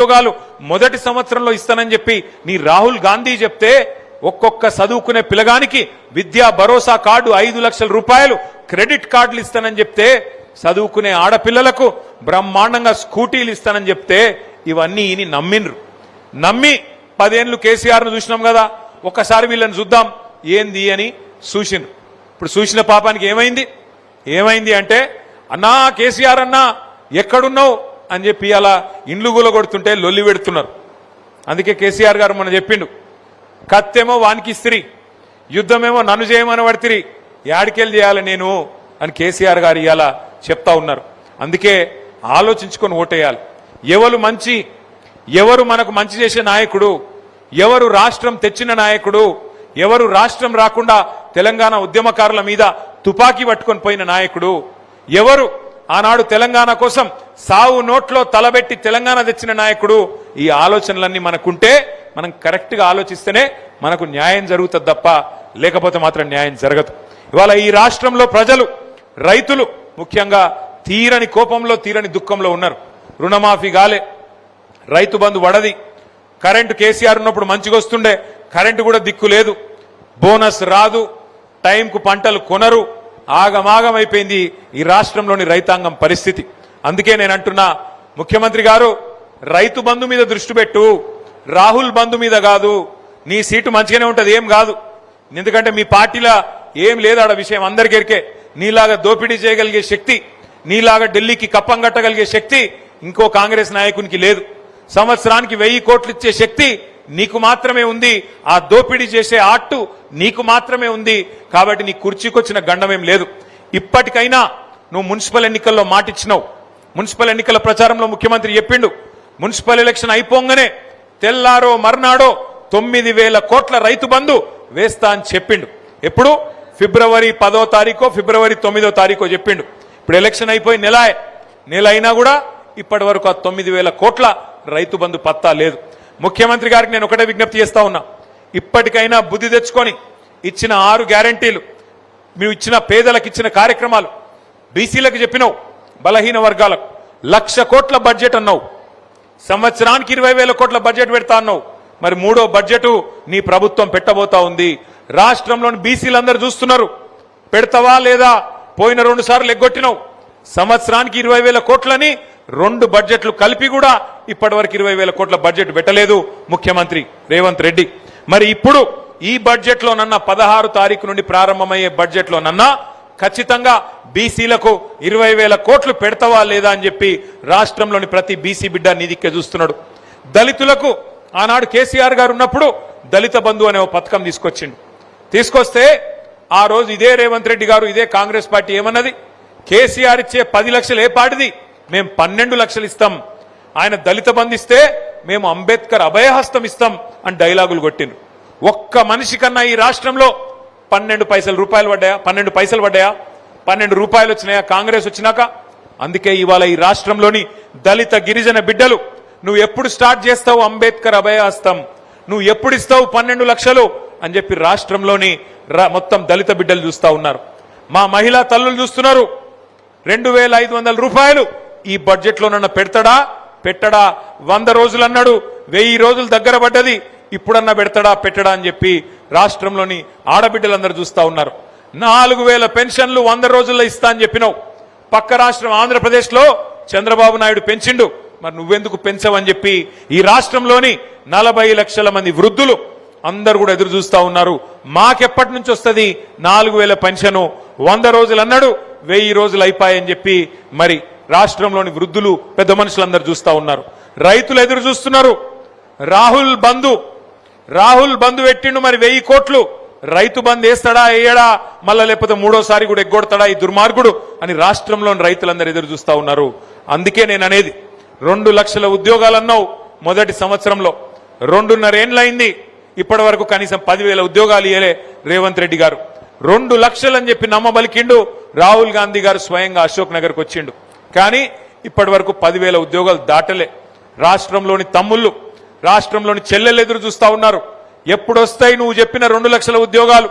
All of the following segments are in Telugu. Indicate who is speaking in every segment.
Speaker 1: ఉద్యోగాలు మొదటి సంవత్సరంలో ఇస్తానని చెప్పి నీ రాహుల్ గాంధీ చెప్తే ఒక్కొక్క చదువుకునే పిల్లగానికి విద్యా భరోసా కార్డు 5 లక్షల రూపాయలు క్రెడిట్ కార్డులు ఇస్తానని చెప్తే చదువుకునే ఆడపిల్లలకు బ్రహ్మాండంగా స్కూటీలు ఇస్తానని చెప్తే ఇవన్నీ ఈయన నమ్మిండ్రు. నమ్మి 10 ఏళ్ళు కేసీఆర్ను చూసినాం కదా, ఒక్కసారి వీళ్ళని చూద్దాం ఏంది అని చూసిండ్రు. ఇప్పుడు చూసిన పాపానికి ఏమైంది అంటే అన్నా కేసీఆర్ అన్నా ఎక్కడున్నావు అని చెప్పి అలా ఇండ్లు కూలగొడుతుంటే లొల్లి పెడుతున్నారు. అందుకే కేసీఆర్ గారు మొన్న చెప్పిండు, కత్తేమో వానికి ఇస్త్రీ, యుద్ధమేమో నన్ను చేయమని పడితిరి, యాడికెళ్ళి చేయాలి నేను అని కేసీఆర్ గారు ఇవాళ చెప్తా ఉన్నారు. అందుకే ఆలోచించుకొని ఓటేయాలి. ఎవరు మనకు మంచి చేసే నాయకుడు, ఎవరు రాష్ట్రం తెచ్చిన నాయకుడు, ఎవరు రాష్ట్రం రాకుండా తెలంగాణ ఉద్యమకారుల మీద తుపాకీ పట్టుకొని పోయిన నాయకుడు, ఎవరు ఆనాడు తెలంగాణ కోసం సావు నోట్లో తలబెట్టి తెలంగాణ తెచ్చిన నాయకుడు, ఈ ఆలోచనలన్నీ మనకుంటే మనం కరెక్ట్ గా ఆలోచిస్తేనే మనకు న్యాయం జరుగుతుంది తప్ప లేకపోతే మాత్రం న్యాయం జరగదు. ఇవాళ ఈ రాష్ట్రంలో ప్రజలు, రైతులు ముఖ్యంగా తీరని కోపంలో తీరని దుఃఖంలో ఉన్నారు. రుణమాఫీ గాలే, రైతు బంధు వడది, కరెంటు కేసీఆర్ ఉన్నప్పుడు మంచిగా వస్తుండే, కరెంటు కూడా దిక్కు లేదు, బోనస్ రాదు, టైంకు పంటలు కొనరు, ఆగమాగమైపోయింది ఈ రాష్ట్రంలోని రైతాంగం పరిస్థితి. అందుకే నేను అంటున్నా, ముఖ్యమంత్రి గారు రైతు బంధు మీద దృష్టి పెట్టు, రాహుల్ బంధు మీద కాదు. నీ సీటు మంచిగానే ఉంటది, ఏం కాదు. ఎందుకంటే మీ పార్టీలో ఏం లేదు ఆడ విషయం అందరికెరికే. నీలాగా దోపిడీ చేయగలిగే శక్తి, నీలాగా ఢిల్లీకి కప్పం కట్టగలిగే శక్తి ఇంకో కాంగ్రెస్ నాయకునికి లేదు. సంవత్సరానికి 1000 కోట్లు ఇచ్చే శక్తి నీకు మాత్రమే ఉంది. ఆ దోపిడీ చేసే ఆట్టు నీకు మాత్రమే ఉంది. కాబట్టి నీ కుర్చీకొచ్చిన గండమేం లేదు. ఇప్పటికైనా నువ్వు మున్సిపల్ ఎన్నికల్లో మాటిచ్చినావు. మున్సిపల్ ఎన్నికల ప్రచారంలో ముఖ్యమంత్రి చెప్పిండు, మున్సిపల్ ఎలక్షన్ అయిపోగానే తెల్లారో మర్నాడో 9,000 కోట్ల రైతు బంధు వేస్తా అని చెప్పిండు. ఎప్పుడు? ఫిబ్రవరి 10వ తారీఖో ఫిబ్రవరి 9వ తారీఖో చెప్పిండు. ఇప్పుడు ఎలక్షన్ అయిపోయి నెల అయినా కూడా ఇప్పటి వరకు ఆ 9,000 కోట్ల రైతు బంధు పత్తా లేదు. ముఖ్యమంత్రి గారికి నేను ఒకటే విజ్ఞప్తి చేస్తా ఉన్నా, ఇప్పటికైనా బుద్ధి తెచ్చుకొని ఇచ్చిన 6 గ్యారంటీలు, మీరు ఇచ్చిన పేదలకు ఇచ్చిన కార్యక్రమాలు, బీసీలకు చెప్పినావు, బలహీన వర్గాలకు 1,00,000 కోట్ల బడ్జెట్ అన్నావు, సంవత్సరానికి 20,000 కోట్ల బడ్జెట్ పెడతా అన్నావు. మరి 3వ బడ్జెట్ నీ ప్రభుత్వం పెట్టబోతా ఉంది. రాష్ట్రంలోని బీసీలందరూ చూస్తున్నారు, పెడతావా లేదా? పోయిన 2 సార్లు ఎగ్గొట్టినావు. సంవత్సరానికి 20,000 కోట్లని 2 బడ్జెట్లు కలిపి కూడా ఇప్పటి వరకు 20,000 కోట్ల బడ్జెట్ పెట్టలేదు ముఖ్యమంత్రి రేవంత్ రెడ్డి. మరి ఇప్పుడు ఈ బడ్జెట్ లోనన్నా 16 తారీఖు నుండి ప్రారంభమయ్యే బడ్జెట్ లోనన్నా ఖచ్చితంగా బీసీలకు 20,000 కోట్లు పెడతావా లేదా అని చెప్పి రాష్ట్రంలోని ప్రతి బీసీ బిడ్డ నిదిక్కే చూస్తున్నాడు. దళితులకు ఆనాడు కేసీఆర్ గారు ఉన్నప్పుడు దళిత బంధు అనే పథకం తీసుకొస్తే ఆ రోజు ఇదే రేవంత్ రెడ్డి గారు, ఇదే కాంగ్రెస్ పార్టీ ఏమన్నది, కేసీఆర్ ఇచ్చే 10 లక్షలు ఏ పాటిది, మేము 12 లక్షలు ఇస్తాం, ఆయన దళిత బంధు ఇస్తే మేము అంబేద్కర్ అభయహస్తం ఇస్తాం అని డైలాగులు కొట్టిండ్రు. ఒక్క మనిషి కన్నా ఈ రాష్ట్రంలో 12 పైసలు పడ్డాయా? 12 రూపాయలు వచ్చినాయా కాంగ్రెస్ వచ్చినాక? అందుకే ఇవాళ ఈ రాష్ట్రంలోని దళిత గిరిజన బిడ్డలు, నువ్వు ఎప్పుడు స్టార్ట్ చేస్తావు అంబేద్కర్ అభయహస్తం, నువ్వు ఎప్పుడు ఇస్తావు 12 లక్షలు అని చెప్పి రాష్ట్రంలోని మొత్తం దళిత బిడ్డలు చూస్తా ఉన్నారు. మా మహిళా తల్లులు చూస్తున్నారు. 2,500 రూపాయలు ఈ బడ్జెట్ లోనన్నా పెట్టడా? 100 రోజులు అన్నాడు, 1000 రోజులు దగ్గర పడ్డది, ఇప్పుడన్నా పెట్టడా అని చెప్పి రాష్ట్రంలోని ఆడబిడ్డలందరూ చూస్తా ఉన్నారు. 4,000 పెన్షన్లు 100 రోజుల్లో ఇస్తా అని చెప్పినావు. పక్క రాష్ట్రం ఆంధ్రప్రదేశ్ లో చంద్రబాబు నాయుడు పెంచిండు, మరి నువ్వెందుకు పెంచవని చెప్పి ఈ రాష్ట్రంలోని 40 లక్షల మంది వృద్ధులు అందరూ కూడా ఎదురు చూస్తా ఉన్నారు. మాకెప్పటి నుంచి వస్తుంది 4,000 పెన్షన్? 100 రోజులు అన్నాడు, 1000 రోజులు అయిపోయాయని చెప్పి మరి రాష్ట్రంలోని వృద్ధులు పెద్ద మనుషులందరూ చూస్తా ఉన్నారు. రైతులు ఎదురు చూస్తున్నారు. రాహుల్ బంధు పెట్టిండు, మరి 1000 కోట్లు రైతు బంధు వేస్తాడా వేయడా, మళ్ళా లేకపోతే 3వసారి కూడా ఎగ్గొడతాడా ఈ దుర్మార్గుడు అని రాష్ట్రంలోని రైతులందరూ ఎదురు చూస్తా ఉన్నారు. అందుకే నేను అనేది, 2 లక్షల ఉద్యోగాలు అన్నావు మొదటి సంవత్సరంలో, 2.5 ఏళ్లైంది, ఇప్పటి వరకు కనీసం 10,000 ఉద్యోగాలు ఇయ్యలే రేవంత్ రెడ్డి గారు. 2 లక్షలు అని చెప్పి నమ్మబలికిండు. రాహుల్ గాంధీ గారు స్వయంగా అశోక్ నగర్కి వచ్చిండు, కానీ ఇప్పటి వరకు 10,000 ఉద్యోగాలు దాటలే. రాష్ట్రంలోని తమ్ముళ్ళు, రాష్ట్రంలోని చెల్లెళ్ళు ఎదురు చూస్తా ఉన్నారు. ఎప్పుడొస్తాయి నువ్వు చెప్పిన 2 లక్షల ఉద్యోగాలు,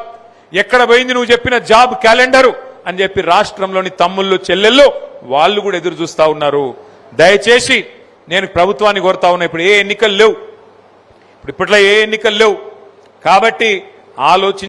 Speaker 1: ఎక్కడ పోయింది నువ్వు చెప్పిన జాబ్ క్యాలెండరు అని చెప్పి రాష్ట్రంలోని తమ్ముళ్ళు చెల్లెళ్ళు వాళ్ళు కూడా ఎదురు చూస్తా ఉన్నారు. దయచేసి నేను ప్రభుత్వాన్ని కోరుతా ఉన్నా. ఇప్పుడు ఏ ఎన్నికలు లేవు, ఇప్పట్లో ఏ ఎన్నికలు లేవు కాబట్టి ఆలోచించి